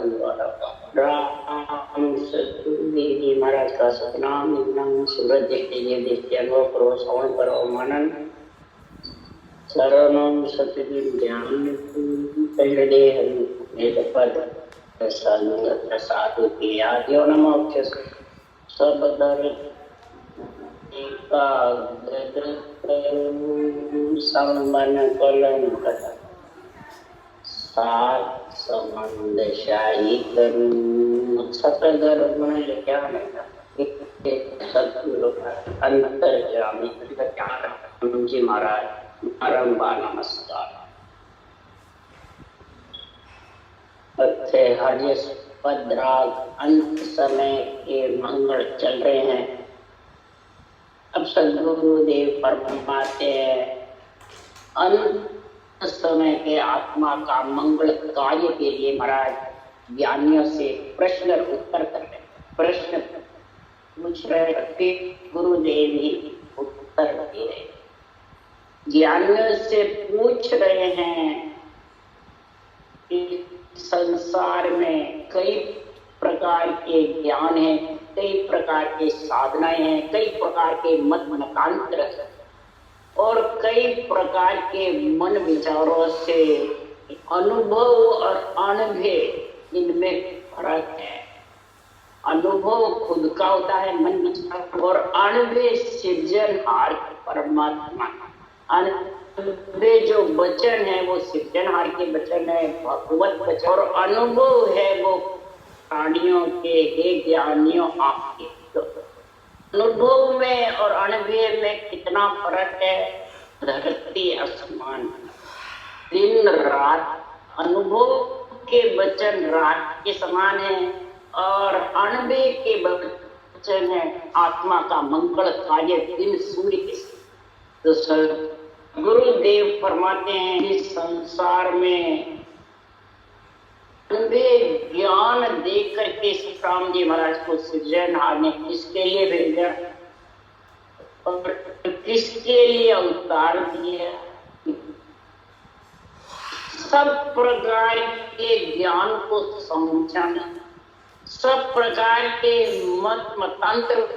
द्वारा राम सतुदेवी महाराज का सतनाम निनाम सूरज देखते ये देखते अनुभव करो, श्रवण करो, मनन शरणम सतगुरु ज्ञान हृदय हरि पद साधु की आद्यो नमो सब दर संबन कलन कथा सात संबंध शाही करूं सतगर गुण क्या सतगुरु अंतर्जामी जी महाराज बारंबार नमस्कार। हरि पदराग अंत समय के मंगल चल रहे हैं। अब सदगुरुदेव फरमाते हैं अंत समय के आत्मा का मंगल कार्य के लिए महाराज ज्ञानियों से प्रश्न उत्तर कर रहे, प्रश्न पूछ रहे, गुरुदेव ही उत्तर दे रहे। ज्ञानियों से पूछ रहे हैं कि संसार में कई प्रकार के ज्ञान हैं, कई प्रकार के साधनाएं हैं, कई प्रकार के मत मतांतर हैं और कई प्रकार के मन विचारों से अनुभव और अनुभव इनमें फर्क है। अनुभव खुद का होता है मन विचार और अनुभव सृजनहार परमात्मा। अनुभव जो वचन है वो सृजनहार के वचन है, भगवत वचन, और अनुभव है वो प्राणियों के, हे ज्ञानियों आपके। तो अनुभव में और अनुभव में कितना फर्क है? धरती आसमान, दिन रात। अनुभव के वचन रात के समान है और अनुभव के वचन है आत्मा का मंगल कार्य दिन सूर्य के। तो गुरुदेव फरमाते हैं इस संसार में ज्ञान दे करके राम जी महाराज को सृजनहार ने किसके लिए भेजा और किसके लिए अवतार दिया? सब प्रकार के ज्ञान को समझाने, सब प्रकार के मत मतांतर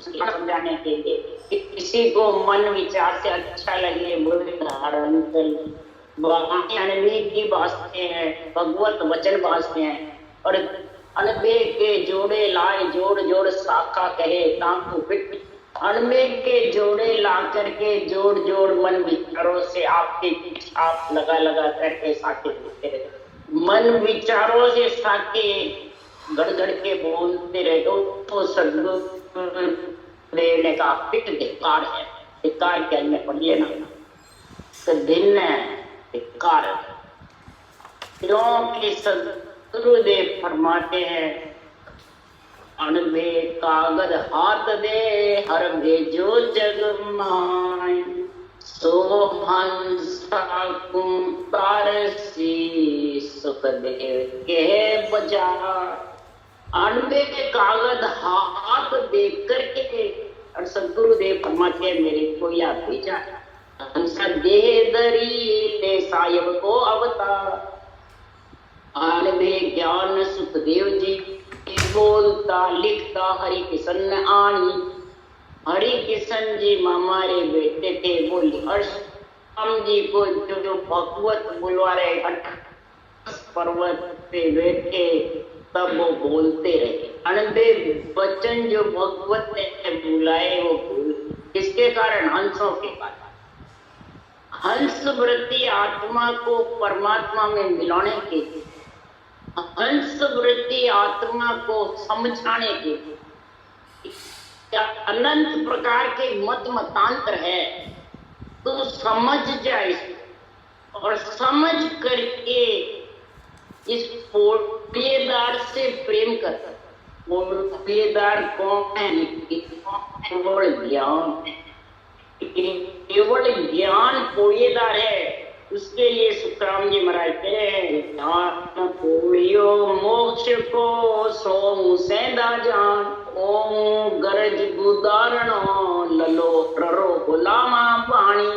समझाने के लिए। किसी को मन विचार से अच्छा लगे वो धारण कर अनुभव की बातें हैं, भगवत वचन बातें हैं और अनुभव के जोड़े लाए, जोड़ जोड़ शाखा कहे ताकू पिट। अनुभव के जोड़े ला करके जोड़ जोड़ मन विचारों से आपके आप लगा लगा करके साके देते रहे। मन विचारों से साके गड़गड़ के बोलते रहे तो सदगुरु देने का पिट धिक्कार है। धिक्कार के अंदर पढ़िए ना तो दिन धिक्कार। क्योंकि सदगुरुदेव फरमाते हैं अनबे कागज हाथ दे हर भेजो जग माय सो हंसा कुंतारसी सुखदेव के बजा। अनबे के कागज हाथ दे करके और सदगुरुदेव फरमाते हैं मेरे को या भेजा हंसा देह दरी ले सायब को अवतार। अनबे ज्ञान सुखदेव जी बोलता लिखता हरि किशन आनी। हरि किशन जी हमारे बेटे थे, वो राम जी को जो भगवत बुलवा रहे पर्वत पे बैठे तब वो बोलते रहे। अनबे वचन जो भगवत ने बुलाए वो किसके कारण? हंसों के कारण। हंस वृत्ति आत्मा को परमात्मा में मिलाने के लिए, हंस वृत्ति आत्मा को समझाने के लिए अनंत प्रकार के मत मतांतर है तो समझ जाए और समझ करके इस पोटेदार से प्रेम कर। पोटेदार कौन है? केवल ज्ञान, केवल ज्ञान पोटेदार है। उसके लिए सुखराम जी महाराज कह रहे हैं ज्ञान पोड़ियो मोक्ष को सो सेंदा जान ओम गरज गुदारणो ललो ररो गुलामा पानी।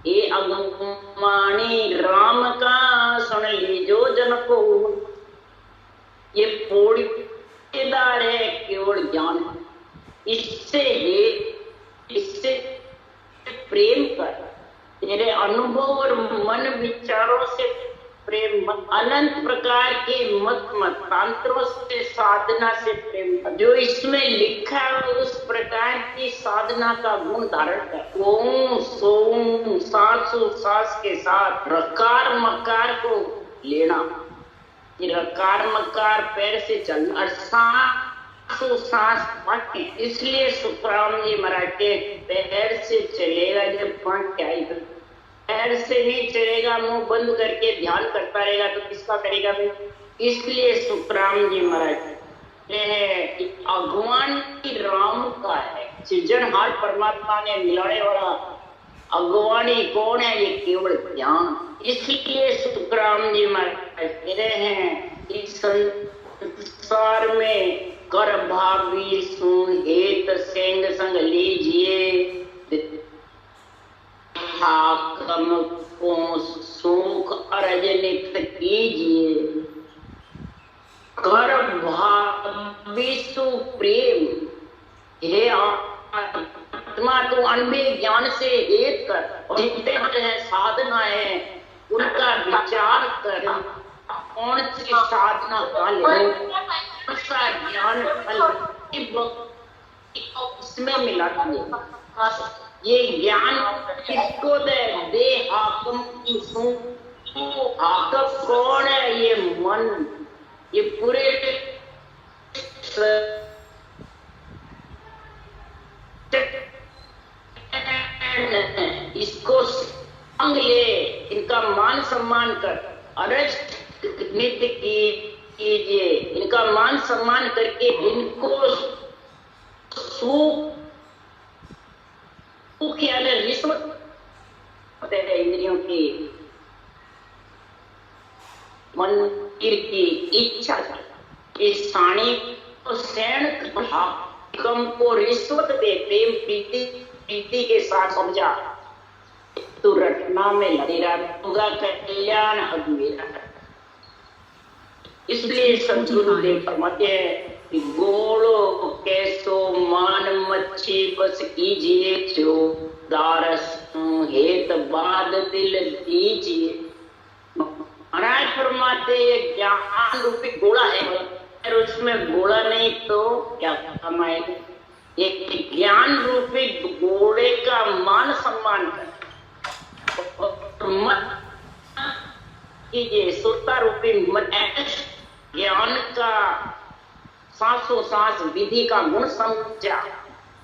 ये अगमानी राम का सुन लीजो जन को प्रकार के मत मतांतरों से साधना से प्रेम, जो इसमें लिखा है उस प्रकार की साधना का गुण धारण कर। ओम सोम सासु सास के साथ रकार मकार को लेना, रकार मकार पैर से चलना और सांस वाक्य। इसलिए सुखराम जी महाराज के पैर से चलेगा जब पांच क्या पैर से नहीं चलेगा, मुंह बंद करके ध्यान करता रहेगा तो किसका करेगा भाई। इसलिए सुखराम जी महाराज भगवान की राम का है सृजनहार परमात्मा ने मिलाने वाला अगवानी कौन है, ये केवल ज्ञान। इसलिए सुखराम जी महाराज कह रहे हैं इस संसार में कर भावी सुहेत सेंग संग लीजिए, हाकम को सुख अर्ज नित कीजिए। कर भावी सुप्रेम, हे आत्मा तो अनबे ज्ञान से हेत कर, जितने हैं साधना है उनका विचार कर, कौन सी साधना का ले, कौन सा ज्ञान इसमें मिला ये ज्ञान किसको दे हाकम की हाकम कौन है, ये मन, ये पूरे इसको संग ले, इनका मान सम्मान कर, अरज नित्य कीजिए, इनका मान सम्मान करके इनको सुख रिश्वत इंद्रियों की मंदिर की इच्छा, इस साणी को सैन हाकम को रिश्वत दे, प्रेम प्रीति के साथ समझा तो रटना में लगे रहूंगा कल्याण अधूरा। इसलिए सदगुरुदेव फरमाते हैं कि गोलो कैसो मान मच्छी बस कीजिए, जो दारस हेत बाद दिल दीजिए। महाराज फरमाते ये ज्ञान रूपी गोला है, अगर उसमें गोला नहीं तो क्या कमाएगा। एक ज्ञान रूपी घोड़े का मान सम्मान कर कीजिए, सुरता रूपी ज्ञान का सांसों सांस विधि का गुण समझा,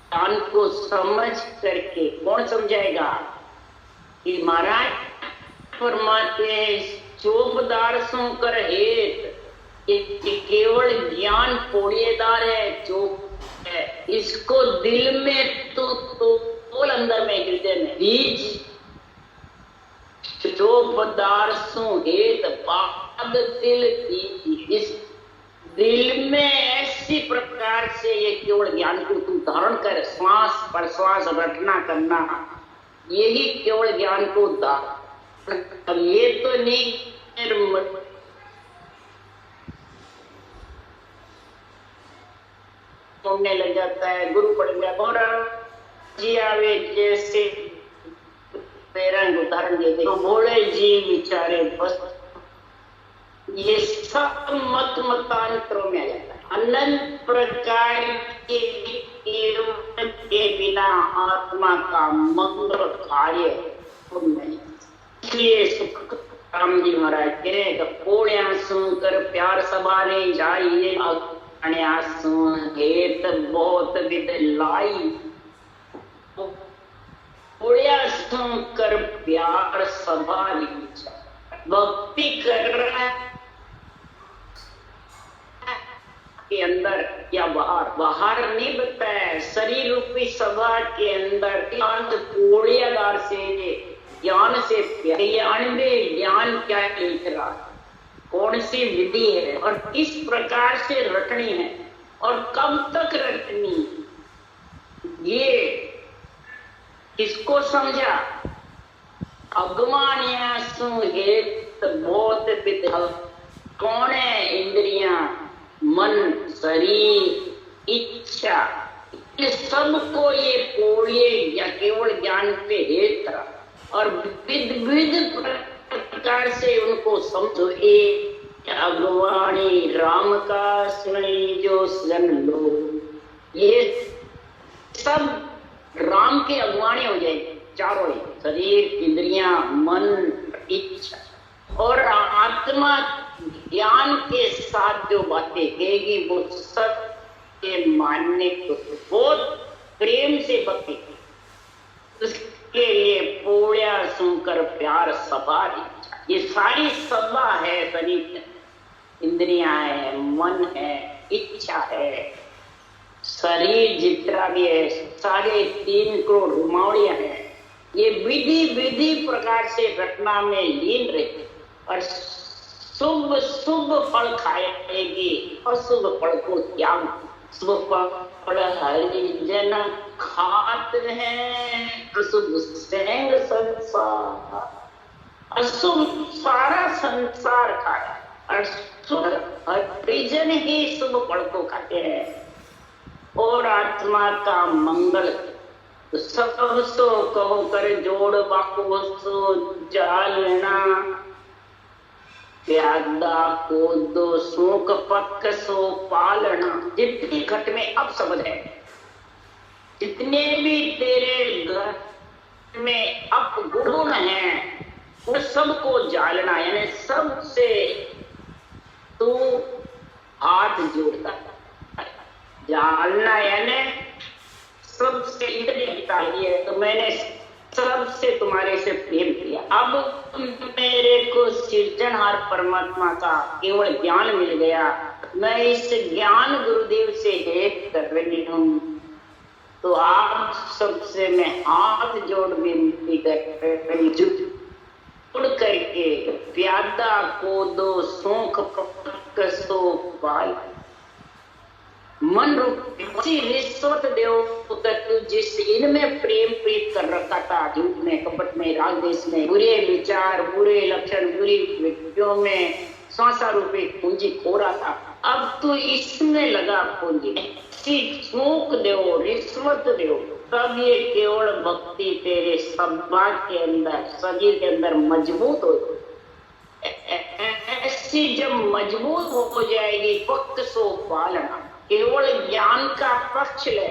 ज्ञान को समझ करके कौन समझाएगा कि महाराज फरमाते चोपदारसों कर हेत, केवल ज्ञान पोड़िएदार है, चोप है, इसको दिल में तो अंदर में हृदय में बीज चोपदारसों हेत बाद दिल की, इस दिल में ऐसी प्रकार से ये केवल ज्ञान को तू धारण कर, श्वास प्रश्वास रटना करना, यही केवल ज्ञान को धारण। ये तो नहीं होने लग जाता है, गुरु पड़ गया और जी आवे जैसे पैरंग उदाहरण देते तो भोले जी बिचारे बस ये सब मत मतांतरों में आ जाता है। अनंत प्रकार के बिना आत्मा का मंगल कार्य नहीं। इसलिए सुखराम जी महाराज कह रहे हैं पोड़िया सुनकर प्यार सवारे जाइए, हेत बहुत विद लाई, पोड़िया सुनकर प्यार सवारी भक्ति कर रहा है के अंदर या बाहर नहीं बताया, शरीर रूपी सभा के अंदर पोड़ियादार से ज्ञान से ज्ञान क्या लिख रहा है, कौन सी विधि है और किस प्रकार से रटनी है और कब तक रटनी, ये किसको समझा। अगवानिया सुहेत बहुत विधल, कौन है इंद्रियां, मन, शरीर, इच्छा, ये सबको ये पोड़िए या केवल ज्ञान पे हेत और विध विध प्रकार से उनको समझो। अगवाणी राम का सुनी जो सन लो, ये सब राम के अगवाणी हो जाएंगे चारों ही, शरीर, इंद्रियां, मन, इच्छा और आत्मा ज्ञान के साथ जो बातें कहेगी वो सब के मानने को बहुत प्रेम से भक्ति, उसके लिए पूरा सुनकर प्यार सभा, ये सारी सभा है, शरीर, इंद्रियां है, मन है, इच्छा है, शरीर जितना भी है, 3.5 करोड़ रुमावड़ियां हैं, ये विधि विधि प्रकार से घटना में लीन रहती और शुभ शुभ फल खाएगी, अशुभ फल को त्याग। शुभ फल हरिजन खाते हैं, अशुभ सेंग संसार, अशुभ सारा संसार खाया, अशुभ हरिजन ही शुभ फल को खाते हैं। और आत्मा का मंगल सब सो कहो कर जोड़ बाको सो जालना, प्यादा को दो सूख पक सो पालना। जितनी घट में अब शब्द है, जितने भी तेरे घर में अब गुण हैं, वो सबको जालना, यानी सबसे तू हाथ जोड़ता, जालना यानी सबसे चाहिए। तो मैंने सबसे तुम्हारे से प्रेम किया, अब मेरे को सृजनहार परमात्मा का केवल ज्ञान मिल गया, मैं इस ज्ञान गुरुदेव से हेत कर रही हूँ। तो आप सबसे मैं हाथ जोड़ विनती कर जुड़ करके प्यादा को दो सूख कसो पाल, मन रूपी रिश्वत देव तू जिस इनमें प्रेम प्रीत कर रखा था, झूठ में, कपट में, राग देश में, बुरे विचार, बुरे लक्षण, बुरी व्यक्तियों में 100 रुपए पूंजी खो रहा था, अब तू इसमें लगा पूंजी, सूख दो, रिश्वत दो, तब ये केवल भक्ति तेरे सभा के अंदर, शरीर के अंदर मजबूत हो। ऐसी जब मजबूत हो जाएगी, पक्क सो पालना, केवल ज्ञान का पक्ष ले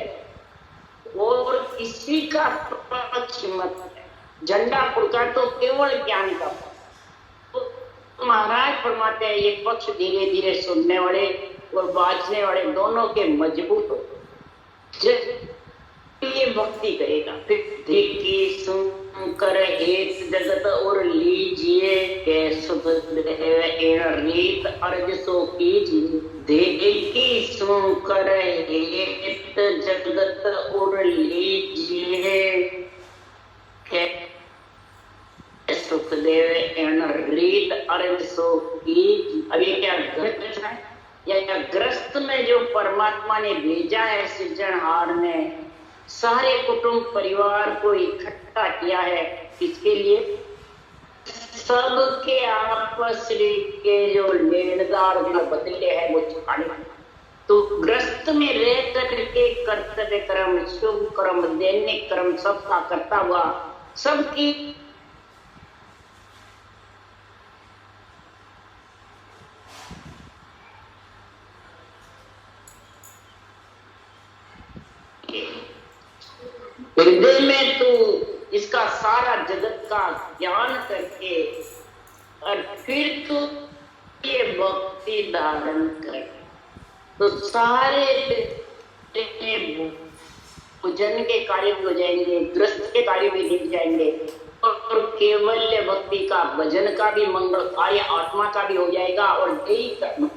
और किसी का पक्ष मत। झंडा फुड़का तो केवल ज्ञान का, तो महाराज फरमाते हैं ये पक्ष धीरे धीरे सुनने वाले और बाजने वाले दोनों के मजबूत हो, ये भक्ति करेगा। फिर देखी सुन कर हेत जगत और लीजिए, रीत अर्ज सो कीजिए। देखी सुन कर हेत जगत और लीजिए, सुखदेव एन रीत अर्ज सो कीजिए। अब ये क्या ग्रस्त है, या ग्रस्त में जो परमात्मा ने भेजा है सृजनहार ने, सारे कुटुंब परिवार को इकट्ठा किया है, किसके लिए? सबके आपस के जो लेनदार जो बदले हैं वो चुकाने। तो ग्रस्त में रह करके कर्तव्य कर्म, शुभ कर्म, दैनिक कर्म सबका करता हुआ, सबकी हृदय में तू इसका सारा जगत का ज्ञान करके और फिर तू ये भक्ति धारण कर, तो सारे भोजन के कार्य हो जाएंगे, ग्रस्त के कार्य भी निभ जाएंगे और केवल्य भक्ति का, भजन का भी मंगल कार्य आत्मा का भी हो जाएगा और यही कर्म।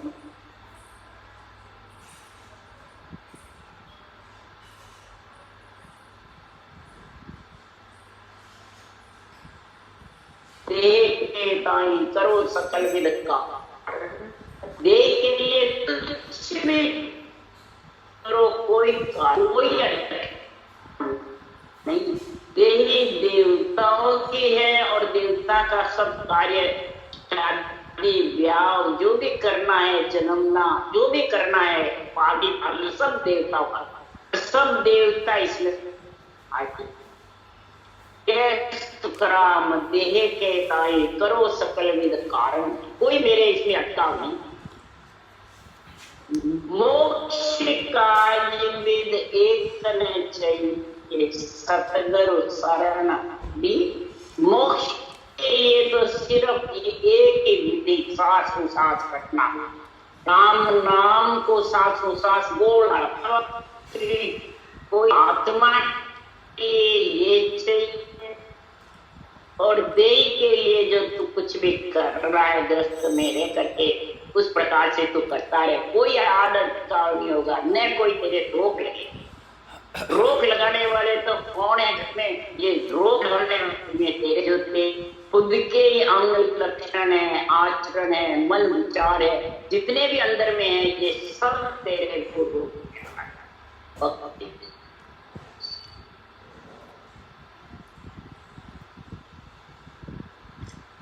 करो सकल विद का, देह के लिए तुच्छ में करो कोई नहीं। देही देवताओं की है और देवता का सब कार्य, शादी ब्याह जो भी करना है, जन्मना जो भी करना है, पार्टी पार्टी सब देवताओं का, सब देवता इसमें आते। सुखराम देह के ताई करो सकल विद कारण। कोई मेरे इसमें अटकाव नहीं। मोक्ष कार्य विद एक तने चाहिए सतगुरु शरण भी। मोक्ष के लिए तो सिर्फ एक ही विधि, सांसों सांस कटना, राम नाम को सांसों सांस बोलना। कोई आत्मा के लिए चाहिए और देह के लिए जो तू कुछ भी कर रहा है ग्रस्त में रह करके उस प्रकार से तू करता रहे। कोई आदत का नहीं होगा, न कोई तेरे रोक लगे। रोक लगाने वाले तो कौन है जिसमें ये रोक लगाने में तेरे जो खुद के अंग लक्षण है, आचरण है, मन विचार है, जितने भी अंदर में है ये सब तेरे को रोक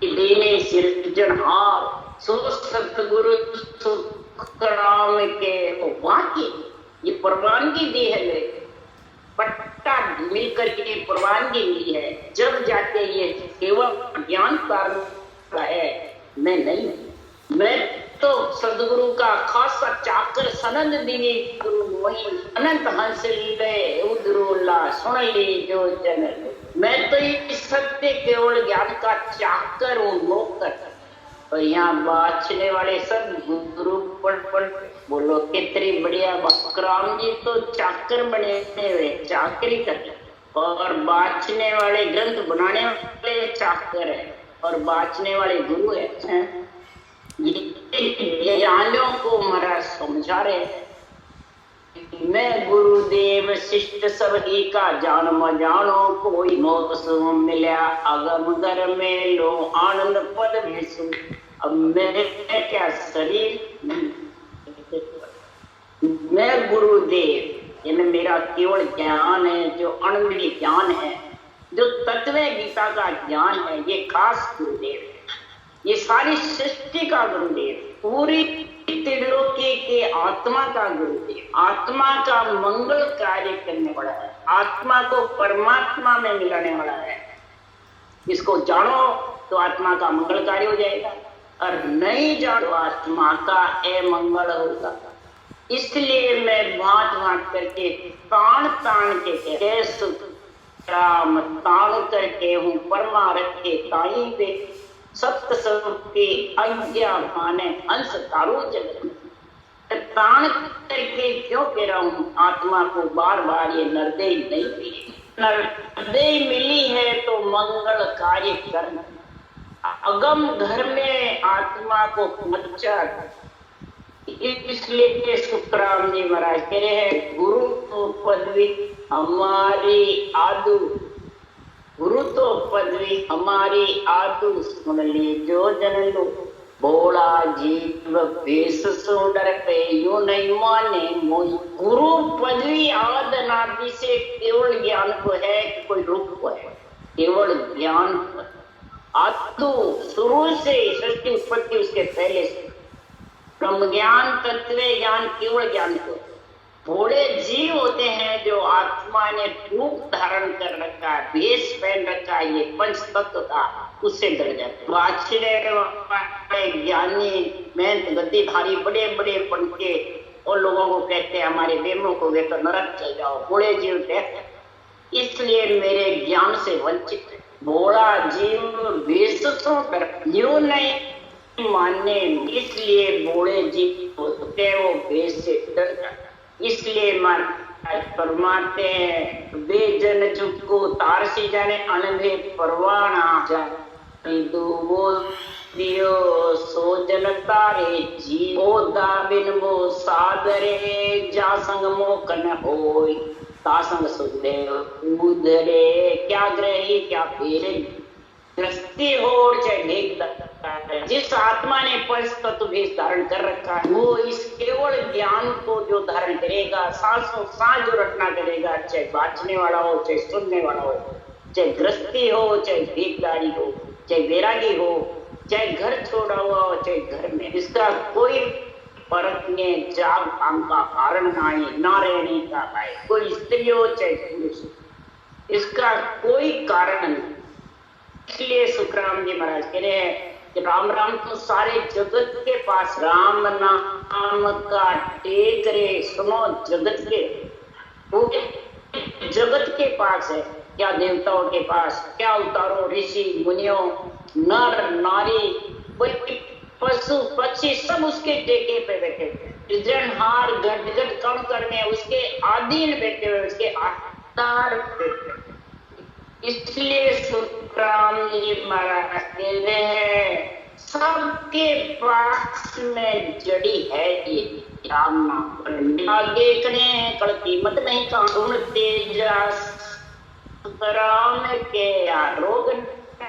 देने सृजनहार सो सतगुरु सुखराम के वाक्य। ये परवानगी दी है मेरे, पट्टा मिलकर के परवानगी मिली है। जब जाके ये केवल ज्ञान कारण है, मैं नहीं। मैं तो सदगुरु का खासा चाकर सनंद दिनी गुरु वही अनंत हंस ले उद्रुला सुन ली जो जन। मैं तो इस सत्य केवल ज्ञान का चाकर हूँ, नौकर। और यहाँ बाँचने वाले सब गुरु पढ़ बोलो कितनी बढ़िया बात। राम जी तो चाकर बने हुए, चाकरी करते, और बाँचने वाले ग्रंथ बनाने वाले चाकर है और बाँचने वाले गुरु है। ये ज्ञानियों को महाराज समझा रहे। मैं गुरुदेव शिष्ट सब ही का जन्म जानो, कोई मोक्ष मिल्या अगम घर में लो आनंद पद में सु। अब मैं क्या शरीर, मैं गुरुदेव, ये मेरा केवल ज्ञान है जो अणुमणि ज्ञान है, जो तत्व गीता का ज्ञान है, ये खास गुरुदेव है। ये सारी सृष्टि का गुरुदेव, पूरी त्रिलोकी के आत्मा का गुरुदेव, आत्मा का मंगल कार्य करने वाला है, आत्मा को परमात्मा में मिलाने वाला है। इसको जानो तो आत्मा का मंगल कार्य हो जाएगा, और नहीं जानो आत्मा का अमंगल होगा। इसलिए मैं भांत भांत करके तान तान के सुख राम तान करके हूँ परमारथ के ताई पे सत्य स्वरूप के आज्ञा माने अंश तारो जगत। तान करके क्यों कह रहा हूँ, आत्मा को बार बार ये नरदेह नहीं मिली। नरदेह मिली है तो मंगल कार्य करना। अगम घर में आत्मा को मच्छर, इसलिए सुखराम जी महाराज कह रहे हैं गुरु तो पदवी हमारी आदू, गुरु तो पदवी हमारी आदू सुन ली जो जन लो। भोला जीव वेश सो डर पे यूं नहीं माने मोई। गुरु पदवी आद नादि से केवल ज्ञान को है कि कोई रूप को है, केवल ज्ञान को। आदू शुरू से सृष्टि उत्पत्ति उसके पहले से ब्रह्म ज्ञान तत्व ज्ञान केवल ज्ञान को। भोले जीव होते हैं जो आत्मा ने रूप धारण कर रखा है, भेष पहन रखा है, ये पंच तत्व का, उससे डर जाते। आश्चर्य ज्ञानी मेहनत गद्दीधारी बड़े बड़े बन के और लोगों को कहते हैं हमारे बेमों को वे तो नरक चल जाओ। भोले जीव कहते इसलिए मेरे ज्ञान से वंचित है। भोला जीव भेष से डर यूं नहीं मानने, इसलिए भोले जीव होते वो भेष से डर जाते। इसलिए मन फरमाते हैं वे जन चुपको तार से जाने अनभे परवाना जाने वो दियो सो जन तारे जी ओ दाबिन वो सादरे जा संग मोकन होय ता संग सुदेव उधरे। क्या ग्रही क्या फेरे ग्रस्ती हो चाहे जिस आत्मा ने पंच तत्व भेष धारण कर रखा है वो इस केवल ज्ञान को जो धारण करेगा, सांसों सांस जो रटना करेगा, चाहे बाँचने वाला हो, चाहे सुनने वाला हो, चाहे गृहस्थी हो, चाहे भीखदारी हो, चाहे वैरागी हो, चाहे घर छोड़ा हुआ हो, चाहे घर में, इसका कोई फर्क नहीं। जाग काम का कारण ना रहने का भाई, कोई स्त्री हो चाहे पुरुष, इसका कोई कारण नहीं। इसलिए सुखराम जी महाराज कह रहे हैं कि राम राम तो सारे जगत के पास, राम नाम का टेक रे सुनो जगत के, पूरे जगत के पास है। क्या देवताओं के पास, क्या उतारो ऋषि मुनियों, नर नारी, पशु पक्षी सब उसके टेके पे बैठे हुए, सृजनहार गदगद कण कण में उसके अधीन बैठे हुए, उसके आधार पे। इसलिए सुखराम जी महाराज कह रहे हैं सबके पास में जड़ी है ये राम नाम। आगे करें कड़ कीमत नहीं कानून तेजा राम के रोग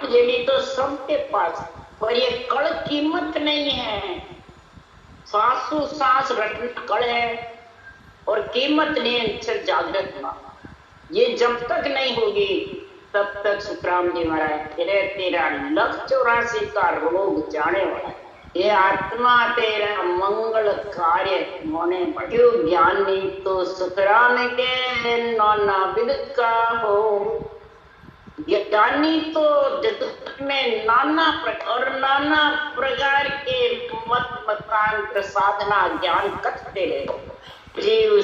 जड़ी तो सबके पास, पर ये कड़ कीमत नहीं है। सासू सास रटना कड़ है और कीमत नहीं है जागृत ना। ये जब तक नहीं होगी तब तक सुखराम जी महाराज तेरे तेरा 1,84 का रोग जाने वाला है। ये आत्मा तेरा मंगल कार्य होने क्यों ज्ञानी तो सुखराम के नाना विद का हो। ज्ञानी तो जगत में नाना प्रकार के मत मतांतर साधना ज्ञान करते रहे जीव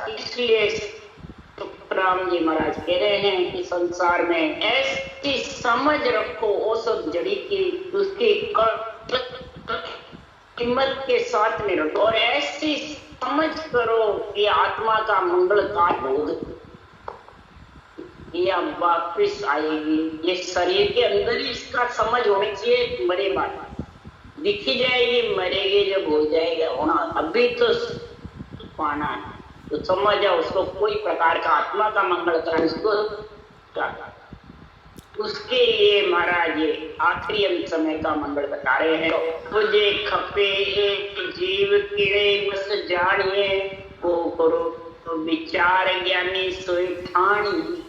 इसलिए राम जी महाराज कह रहे हैं कि संसार में ऐसी समझ रखो औसत जड़ी की, उसकी कीमत के साथ में रखो और ऐसी समझ करो कि आत्मा का मंगल कार्य होगा, यह वापिस आएगी। ये शरीर के अंदर ही इसका समझ होनी चाहिए। मरे बात दिखी जाएगी, मरेगी जब हो जाएगा होना, अभी तो पाना है तो समझ जाओ उसको कोई प्रकार का आत्मा का मंगल कर उसको उसके लिए महाराज ये आखिरी अंत समय का मंगल बता रहे हैं। मुझे खपे एक जीव किड़े बस जानिए वो करो तो विचार ज्ञानी सोई ठानी।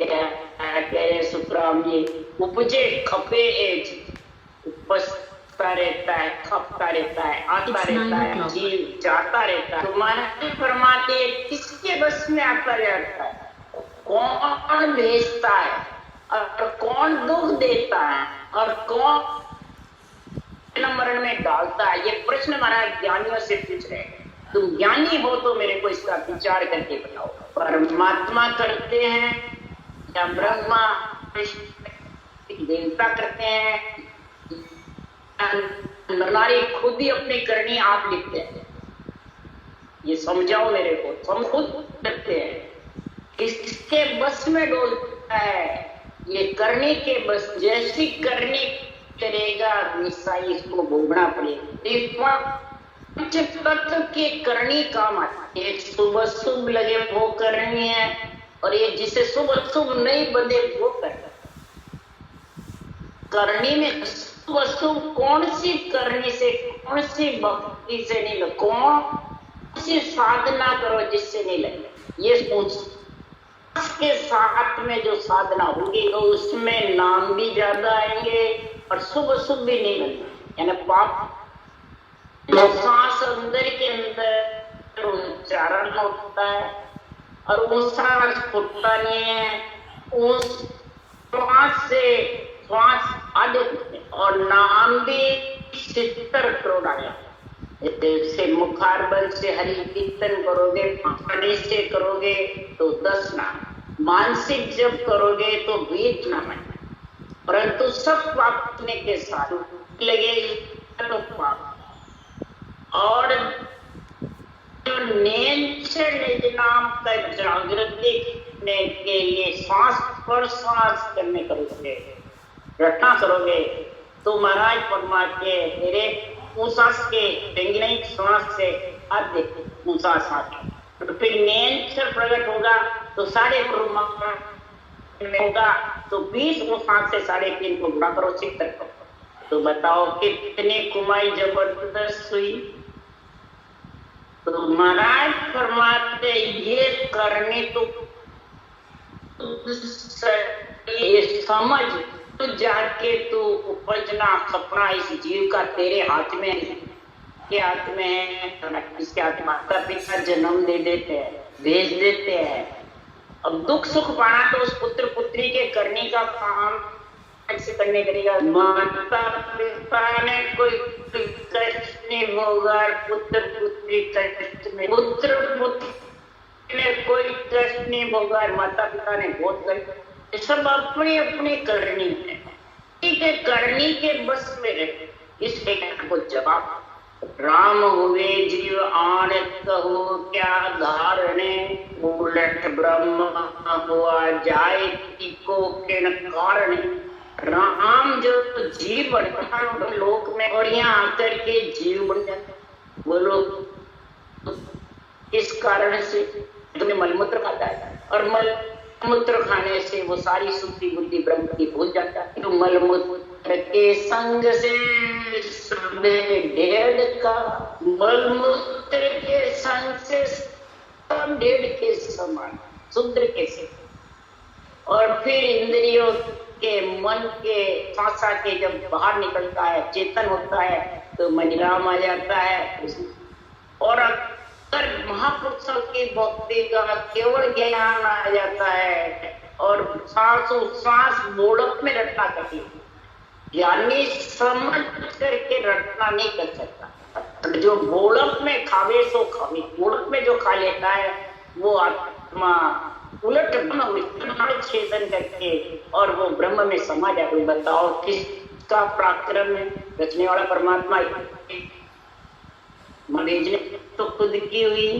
कह सुखराम जी उपजे खपे एज बसता रहता है, खपता रहता है, आता रहता है, जीव जाता रहता है। तुम्हारे परमात्मा किसके बस में आता जाता है? कौन भेजता है और कौन दुख देता है और कौन मरण में डालता है? ये प्रश्न महाराज ज्ञानियों से पूछ रहे हैं। तुम ज्ञानी हो तो मेरे को इसका विचार करके बताओ। परमात्मा करते हैं या ब्रह्मा देवता करते हैं? नारी खुद ही अपनी करनी आप लिखते हैं। ये समझाओ मेरे को। हम खुद करते हैं, किसके बस में डोलता है? ये करने के बस, जैसी करनी करेगा निश्चय इसको भोगना पड़ेगा। तत्व के करनी काम आती है। शुभ शुभ लगे वो करनी है और ये जिसे शुभ शुभ नहीं बंधे वो करनी में शुभ शुभ कौन सी करनी से, कौन सी भक्ति से नहीं लगे, कौन सी साधना करो जिससे नहीं लगे। ये के साथ में जो साधना होगी तो उसमें नाम भी ज्यादा आएंगे और शुभ शुभ भी नहीं लगेंगे। यानी पाप सांस अंदर के अंदर उच्चारण होता है और वो सांस फूटता नहीं है। उस श्वास से श्वास अधिक और नाम भी 70 करोड़ आया। जैसे मुखार बल से हरि कीर्तन करोगे, पानी से करोगे तो 10 नाम, मानसिक जब करोगे तो 20 नाम है। परंतु सब पाप करने के साथ लगे तो पाप और जो नेचर निज नाम का जागृति के लिए सांस पर सांस करने करोगे, रटना करोगे तो महाराज परमात्मा तेरे सांस के देंगे नहीं, सांस से अधिक ऊंचा सांस। तो फिर नेचर प्रकट होगा तो 3.5 में होगा तो 20 सांस से 3.5 को गुणा करो 70 को। तो बताओ कितनी कुमाई जबरदस्त हुई। तो महाराज फरमाते ये करने तो ये समझ तो जाके तू उपजना सपना इस जीव का तेरे हाथ में है। के हाथ में है, इसके हाथ माता पिता जन्म दे देते हैं, भेज देते हैं अब दुख सुख पाना तो उस पुत्र पुत्री के करने का काम ऐसे करने करेगा। माता पिता ने कोई कष्ट नहीं होगा, पुत्र पुत्री कष्ट में, पुत्र पुत्री ने कोई कष्ट नहीं होगा, माता पिता ने बहुत कष्ट, सब अपनी अपनी करनी है, ठीक है, करनी के बस में रहे। इस एक को जवाब राम हुए जीव आन कहो क्या धारणे, उलट ब्रह्म हुआ जाए को किन कारण। राम जो जीव बनता लोक में और यहाँ आकर के जीव बन जाता। वो लोग इस कारण से तुम्हें मलमूत्र खाता है और मलमूत्र खाने से वो सारी सुधि बुद्धि ब्रह्म की भूल जाता है। तो मलमूत्र के संग से ढेड़ का, मलमूत्र के संग से सब ढेड़ के समान शूद्र के से। और फिर इंद्रियों के मन के सांसा के जब बाहर निकलता है, चेतन होता है, तो मनिराम आ जाता है। और अगर महापुरुषों की भक्ति का केवल ज्ञान आ जाता है और सांस मोड़क में रटना करती है, यानी समझ करके रटना नहीं कर सकता। जो बोड़क में खावे सो खावे, बोड़क में जो खा लेता है वो आत्मा उलट छेदन करके और वो ब्रह्म में समा जाए। बताओ किसका पराक्रम है? रचने वाला परमात्मा। मरीज ने तो खुद की हुई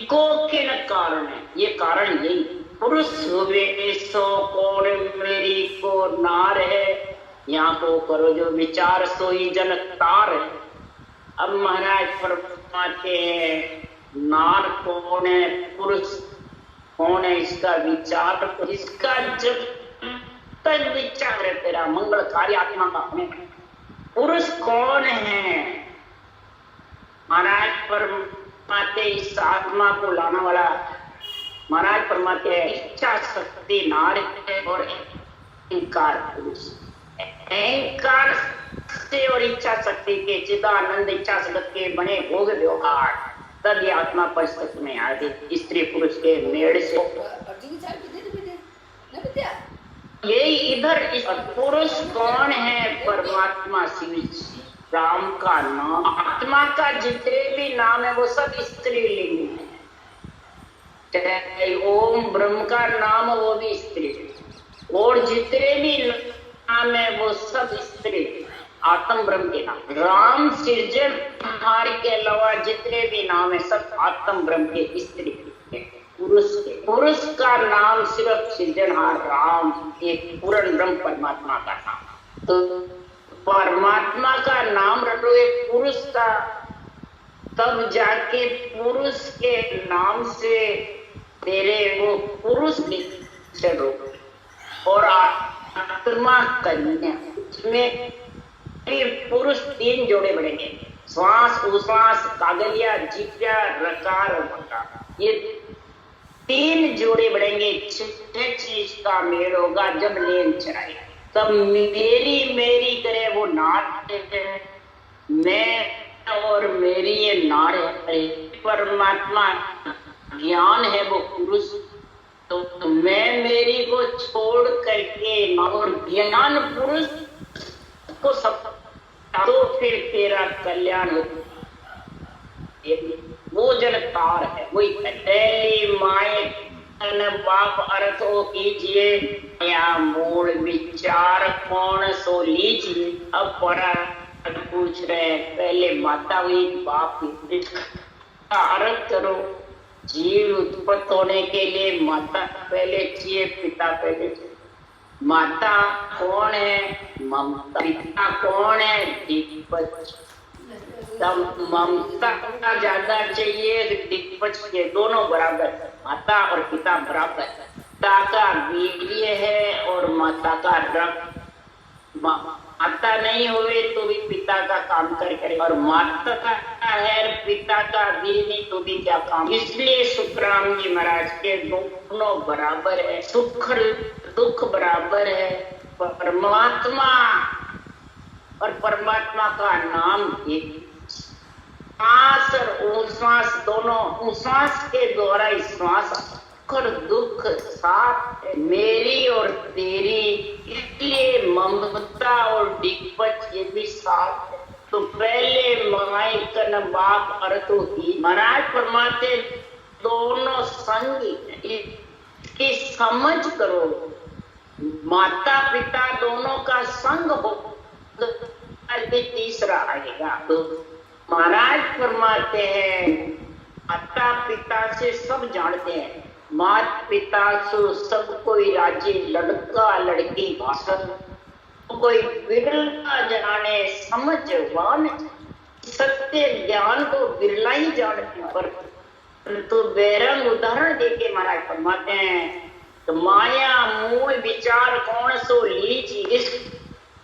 को के न कारण है, ये कारण यही पुरुष हुए सो कौन मेरी को नार है, यहाँ को करो जो विचार सोई जन तार है। अब महाराज फरमाते हैं नार कौन है, पुरुष कौन है, इसका विचार, इसका जब तक विचार है तेरा मंगलकारी आत्मा का अपने। पुरुष कौन है? महाराज परमाते इस आत्मा को लाने वाला महाराज परमाते है इच्छा शक्ति नार है और अहंकार पुरुष। अहंकार से और इच्छा शक्ति के चिदानंद इच्छा शक्ति के बने भोग व्यवहार, तब ये आत्मा परिस्थिति में आती स्त्री पुरुष के मेड़ से। ये इधर इस पुरुष कौन है? परमात्मा शिव राम का नाम। आत्मा का जितने भी नाम है वो सब स्त्रीलिंग है। चाहे ओम ब्रह्म का नाम वो भी स्त्री, और जितने भी नाम है वो सब स्त्री, आत्म ब्रह्म के नाम। राम सृजनहार के अलावा जितने भी नाम है सब आत्म ब्रह्म के स्त्री के, पुरुष के। पुरुष का नाम सिर्फ सृजनहार राम, एक पूर्ण ब्रह्म परमात्मा का नाम। तो परमात्मा का नाम रटो एक पुरुष का, तब जाके पुरुष के नाम से तेरे वो पुरुष चलो। और आत्मा कन्या, उसमें पुरुष 3 जोड़े बढ़ेंगे, श्वास उश्वास कागलिया जिज्ञा रकार और मकार, ये 3 जोड़े बढ़ेंगे। 6 चीज का मेल होगा जब लेन चढ़ाए, तब मेरी मेरी करे वो नार है, मैं और मेरी ये नार है। परमात्मा ज्ञान है वो पुरुष, तो मैं मेरी को छोड़ करके और ज्ञान पुरुष को सब, तो फिर तेरा कल्याण हो। वो जनतार है, वही तेरी माए बाप अर्थ हो कीजिए, या मूल विचार कौन सो लीजिए। अब परा पूछ रहे हैं, पहले माता हुई बाप हुई, अर्थ करो। जीव उत्पत्त होने के लिए माता पहले चाहिए, पिता पहले चाहिए। माता कौन है? ममता। पिता कौन है? दिक्पच। तब ममता का ज्यादा चाहिए, दिक्पच के दोनों बराबर, माता और पिता बराबर। पिता का वीर्य है और माता का रक्त। माता नहीं हुए तो भी पिता का काम करे, और माता का है पिता का वीर्य नहीं तो भी क्या काम। इसलिए सुखराम जी महाराज के दोनों बराबर है, सुख दुख बराबर है। परमात्मा और परमात्मा का नाम एक, श्वास और उश्वास दोनों, उश्वास के द्वारा श्वास और दुख साथ है, मेरी और तेरी, इसलिए ममता और दिग्वच ये भी साथ है। तो पहले माई कन बाप अर्थ ही महाराज फरमाते दोनों संगी, इसकी समझ करो। माता पिता दोनों का संग हो तो तीसरा आएगा। तो महाराज फरमाते हैं माता पिता से सब जानते हैं, माता पिता से सब कोई राजी, लड़का लड़की भाषा कोई बिरला जाने, समझवान सत्य ज्ञान को बिरला ही जानते हैं। पर तो बेरंग उदाहरण देके महाराज फरमाते हैं तो माया मूल विचार कौन सो लीजिए, इस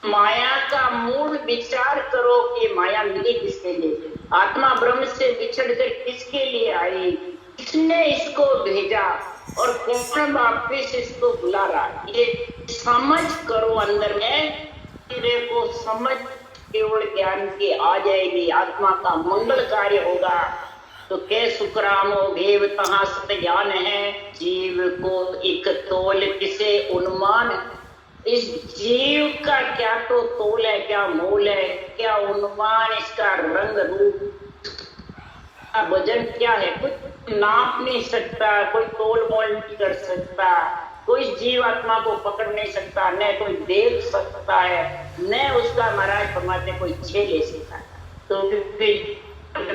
माया का मूल विचार करो कि माया मिली किसके लिए, आत्मा ब्रह्म से बिछड़कर किसके लिए आई, किसने इसको भेजा और कौन वापिस इसको बुला रहा, ये समझ करो। अंदर में तेरे को समझ केवल ज्ञान की आ जाएगी, आत्मा का मंगल कार्य होगा। तो के सुखरामो भेव तहाँ सत ज्ञान है, जीव को एक तोल किसे उन्मान। इस जीव का क्या तो तोल है, क्या मोल है, क्या उन्मान, इसका रंग रूप वजन क्या है, कुछ नाप नहीं सकता, कोई तोल मोल नहीं कर सकता, कोई जीवात्मा को पकड़ नहीं सकता, न कोई देख सकता है, न उसका महाराज फरमाते कोई छे ले सकता है। तो फिर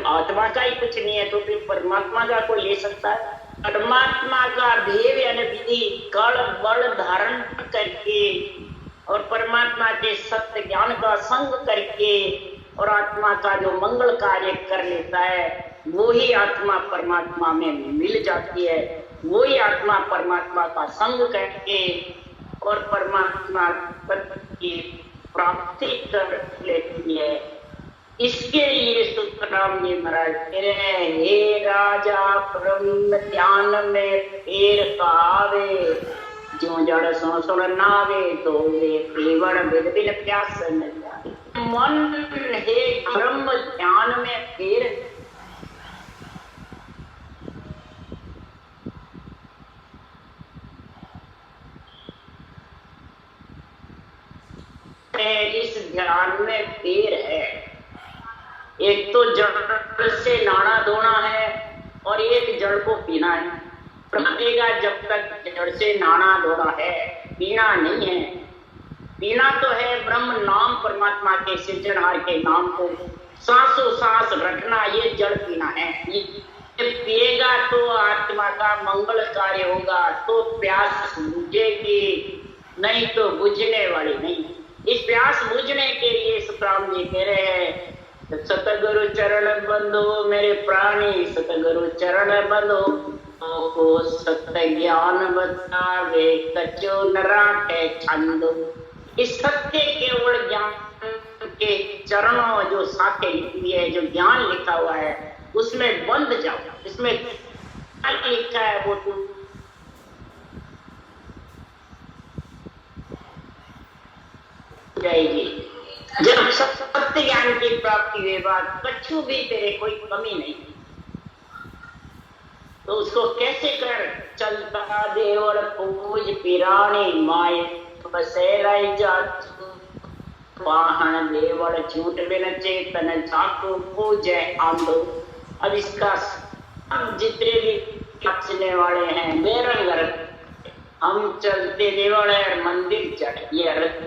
आत्मा का ही कुछ नहीं है तो फिर परमात्मा का कोई ले सकता है। परमात्मा का भेद यानी विधि कड़ बड़ धारण करके और परमात्मा के सत्य ज्ञान का संग करके और आत्मा का जो मंगल कार्य कर लेता है वो ही आत्मा परमात्मा में मिल जाती है, वही आत्मा परमात्मा का संग करके और परमात्मा की प्राप्ति कर लेती है। इसके लिए सुखराम जी महाराज कह रहे हैं हे राजा ब्रह्म ध्यान में फेर कहावे, जो जड़ सो सुन नावे तो वे केवल विद बिन प्यास न जाए। मन हे ब्रह्म ध्यान में फेर इस ध्यान में फेर है, एक तो जड़ से नाना धोना है और एक जड़ को पीना है। प्रमादेगा जब तक जड़ से नाना धोना है, पीना नहीं है। पीना तो है ब्रह्म नाम परमात्मा के सृजनहार के नाम को सांसों सांस रखना, ये जड़ पीना है। ये पिएगा तो आत्मा का मंगल कार्य होगा, तो प्यास बुझेगी, नहीं तो बुझने वाली नहीं। इस प्यास बुझने के लिए सुखराम जी कह रहे हैं सतगुरु चरण बंधो मेरे प्राणी, सतगुरु चरण बंधो को सत्य ज्ञान बतावे, कचो नराटे छंदो। इस सत्य केवल ज्ञान के चरणों जो साथे लिखी है, जो ज्ञान लिखा हुआ है उसमें बंध जाओ। इसमें लिखा है वो तुम जाएगी। जब सत्य ज्ञान की प्राप्ति हुए बाद कछु भी तेरे कोई कमी नहीं, तो उसको कैसे कर चलता देवर पूज पिरानी माए बसेराई जात वाहन देवर झूठ बिन चेतन जाको पूजे आंदो। अब इसका जितने भी बचने वाले हैं बेरंग, हम चलते देवल है मंदिर चढ़ ये अर्थ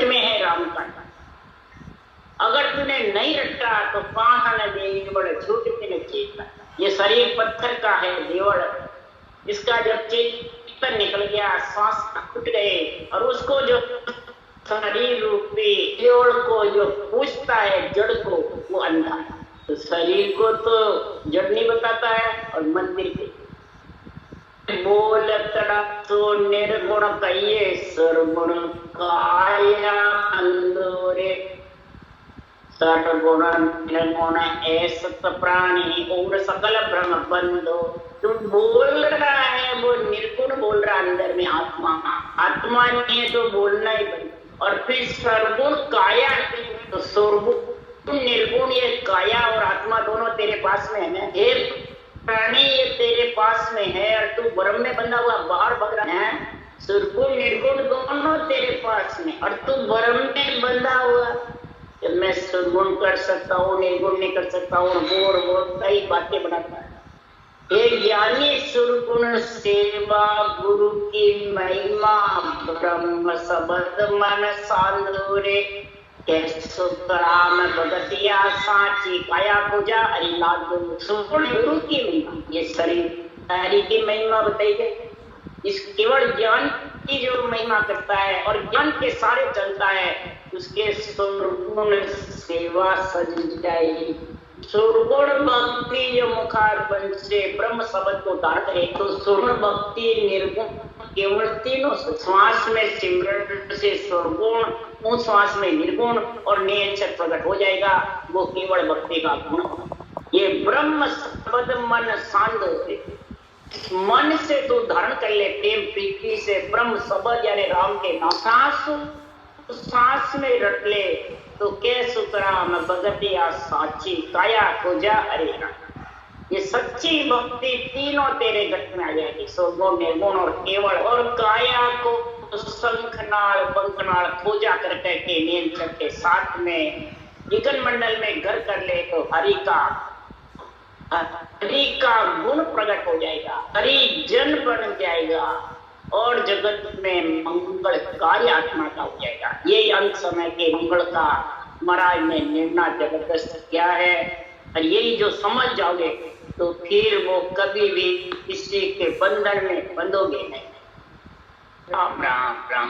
में है राम का। अगर तूने नहीं रखा तो पाहन देवड़ झूठ के चेता। ये शरीर पत्थर का है देवड़, इसका जब चेतन निकल गया, सांस फूट गए और उसको जो शरीर रूपी देवड़ को जो पूछता है जड़ को, वो अंधा। तो शरीर को तो जड़ नहीं बताता है और मंदिर के बोल तड़ा तो निर्गुण कहिए सर्वगुण काया अंदोरे सर्वगुण निर्गुण ऐसत प्राणी और सकल ब्रह्म बंधो। तुम बोल रहा है वो निर्गुण बोल रहा अंदर में आत्मा आत्मा नहीं है तो बोलना ही बंद। और फिर सर्वगुण काया तो सर्वगुण निर्गुण ये काया और आत्मा दोनों तेरे पास में है ना। एक प्राणी ये तेरे पास में है और तू ब्रह्म में बंधा हुआ बाहर भग रहा है। सर्वगुण निर्गुण दोनों तेरे पास में और तू ब्रह्म में बंधा हुआ। जब मैं सर्वगुण कर सकता हूँ निर्गुण नहीं कर सकता हूँ वो कई बातें बनाता है। एक ज्ञानी सर्वगुण सेवा गुरु की महिमा ब्रह्म शब्द मन सांदोरे भगतिया साची काया पूजा हरिलाल गुरु की महिमा। ये शरीर की महिमा बताई गई। इस केवल ज्ञान की जो महिमा करता है और ज्ञान के सारे चलता है उसके सर्वगुण सेवा सज जाएगी। सर्वगुण भक्ति जो मुखारबंद से ब्रह्म शब्द को धारण करे तो सर्वगुण भक्ति निर्गुण केवल तीनों श्वास में सिमरन से सर्वगुण उस श्वास में निर्गुण और निश्चय प्रकट हो जाएगा। वो केवल भक्ति का गुण। ये ब्रह्म शब्द मन शांत होते मन से तो धारण कर ले प्रेम प्रीति से ब्रह्म शब्द यानी राम के नाम सांस में रट ले तो के सुतराम भगतिया साची काया पूजा अरे ये सच्ची भक्ति तीनों तेरे घट में आ जाएगी। सर्वगुण निर्गुण और केवल और काया को शंखनाल बंकनाल पूजा कर करके नियंत्रण के साथ में जिगन मंडल में घर कर ले तो हरि का गुण प्रकट हो जाएगा। हरि जन बन जाएगा और जगत में मंगल कार्य आत्मा का हो जाएगा। ये अंत समय के मंगल का महाराज ने निर्णय जबरदस्त किया है और यही जो समझ जाओगे तो फिर वो कभी भी किसी के बंधन में बंधोगे नहीं। राम राम राम।